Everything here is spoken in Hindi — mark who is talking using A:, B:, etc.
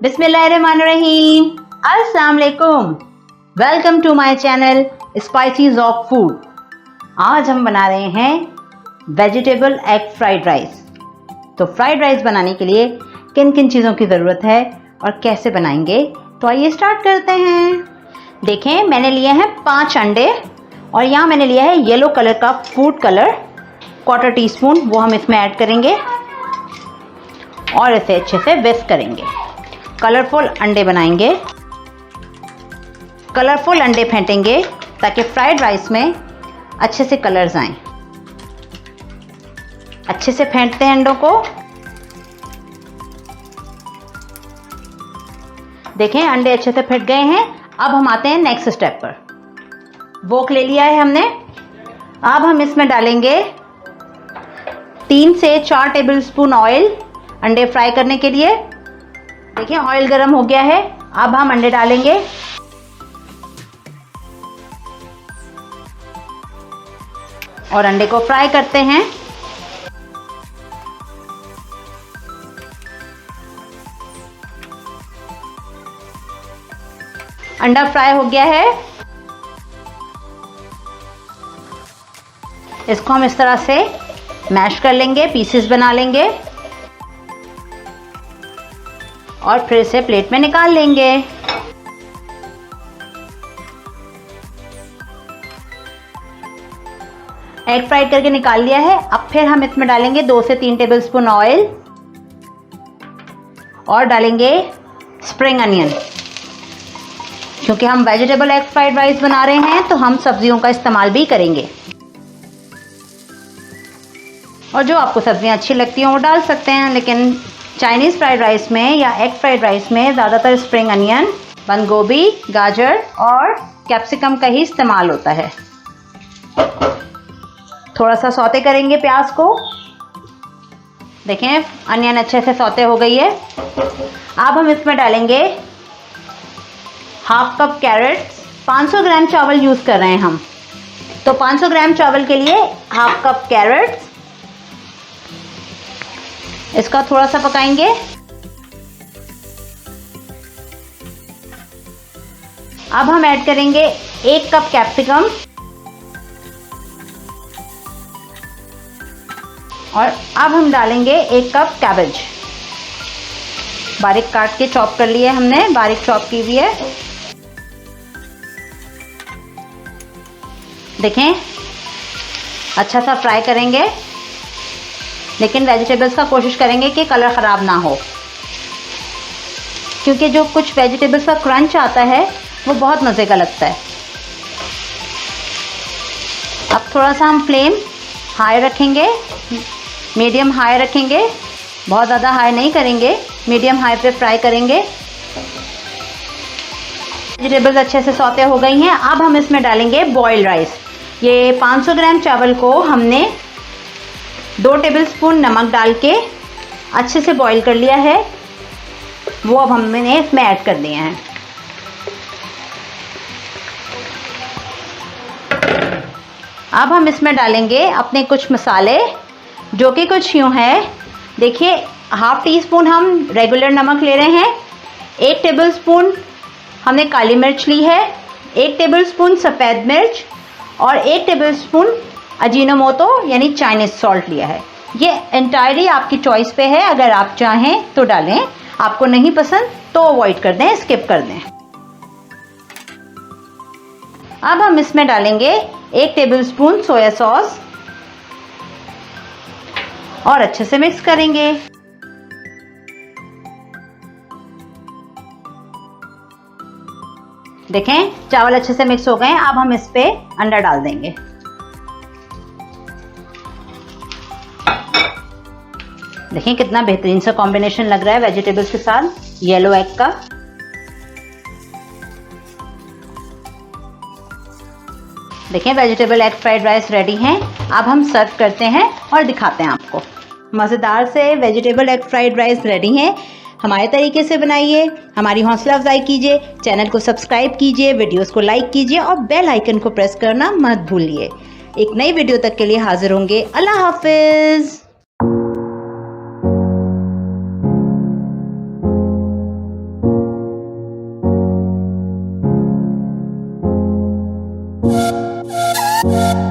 A: बिस्मिल्लाहिर्रहमानिर्रहीम। अस्सलाम वालेकुम। Welcome to my channel spices of food. आज हम बना रहे हैं वेजिटेबल एग फ्राइड राइस। तो फ्राइड राइस बनाने के लिए किन किन चीज़ों की ज़रूरत है और कैसे बनाएंगे, तो आइए स्टार्ट करते हैं। देखें, मैंने लिए हैं 5 अंडे और यहाँ मैंने लिया है येलो कलर का फूड कलर, 1/4 टीस्पून, वो हम इसमें ऐड करेंगे और इसे अच्छे से विस्क करेंगे। कलरफुल अंडे बनाएंगे, कलरफुल अंडे फेंटेंगे ताकि फ्राइड राइस में अच्छे से कलर्स आएं। अच्छे से फेंटते हैं अंडों को। देखें, अंडे अच्छे से फेंट गए हैं। अब हम आते हैं नेक्स्ट स्टेप पर। वोक ले लिया है हमने। अब हम इसमें डालेंगे 3 से 4 टेबलस्पून ऑयल अंडे फ्राई करने के लिए। देखिए, ऑयल गर्म हो गया है। अब हम अंडे डालेंगे और अंडे को फ्राई करते हैं। अंडा फ्राई हो गया है। इसको हम इस तरह से मैश कर लेंगे, पीसेस बना लेंगे और फिर इसे प्लेट में निकाल लेंगे। एग फ्राई करके निकाल लिया है। अब फिर हम इसमें डालेंगे 2 से 3 टेबलस्पून ऑयल और डालेंगे स्प्रिंग अनियन। क्योंकि हम वेजिटेबल एग फ्राइड राइस बना रहे हैं तो हम सब्जियों का इस्तेमाल भी करेंगे और जो आपको सब्जियां अच्छी लगती हैं वो डाल सकते हैं, लेकिन चाइनीज़ फ्राइड राइस में या एग फ्राइड राइस में ज़्यादातर स्प्रिंग अनियन, बंद गोभी, गाजर और कैप्सिकम का ही इस्तेमाल होता है। थोड़ा सा सौते करेंगे प्याज को। देखें, अनियन अच्छे से सौते हो गई है। अब हम इसमें डालेंगे 1/2 कप कैरेट। 500 ग्राम चावल यूज़ कर रहे हैं हम, तो 500 ग्राम चावल के लिए 1/2 कप कैरेट। इसका थोड़ा सा पकाएंगे। अब हम ऐड करेंगे 1 कप कैप्सिकम और अब हम डालेंगे 1 कप कैबेज। बारीक काट के चॉप कर लिए हमने, बारीक चॉप की हुई है। देखें, अच्छा सा फ्राई करेंगे, लेकिन वेजिटेबल्स का कोशिश करेंगे कि कलर ख़राब ना हो, क्योंकि जो कुछ वेजिटेबल्स का क्रंच आता है वो बहुत मज़े का लगता है। अब थोड़ा सा हम फ्लेम हाई रखेंगे, मीडियम हाई रखेंगे, बहुत ज़्यादा हाई नहीं करेंगे, मीडियम हाई पे फ्राई करेंगे। वेजिटेबल्स अच्छे से सौते हो गई हैं। अब हम इसमें डालेंगे बॉइल्ड राइस। ये 500 ग्राम चावल को हमने 2 टेबलस्पून नमक डाल के अच्छे से बॉईल कर लिया है, वो अब हमने इसमें ऐड कर दिए हैं। अब हम इसमें डालेंगे अपने कुछ मसाले, जो कि कुछ यूँ है। देखिए, 1/2 टीस्पून हम रेगुलर नमक ले रहे हैं, 1 टेबलस्पून हमने काली मिर्च ली है, 1 टेबलस्पून सफ़ेद मिर्च और 1 टेबलस्पून अजीनोमोटो यानी चाइनीज़ सॉल्ट लिया है। ये एंटायरली आपकी चॉइस पे है, अगर आप चाहें तो डालें, आपको नहीं पसंद तो अवॉइड कर दें, स्किप कर दें। अब हम इसमें डालेंगे 1 टेबलस्पून सोया सॉस और अच्छे से मिक्स करेंगे। देखें, चावल अच्छे से मिक्स हो गए हैं। अब हम इस पे अंडा डाल देंगे। देखें, कितना बेहतरीन सा कॉम्बिनेशन लग रहा है वेजिटेबल्स के साथ येलो एग का। देखें, vegetable egg fried rice ready हैं। अब हम सर्व करते हैं और दिखाते हैं आपको। मज़ेदार से vegetable egg fried rice ready हैं। हमारे तरीके से बनाइए, हमारी हौसला अफजाई कीजिए, चैनल को सब्सक्राइब कीजिए, वीडियोस को लाइक कीजिए और बेल आइकन को प्रेस करना मत भूलिए। एक नई वीडियो तक के लिए हाजिर होंगे। अल्लाह हाफिज़।
B: है।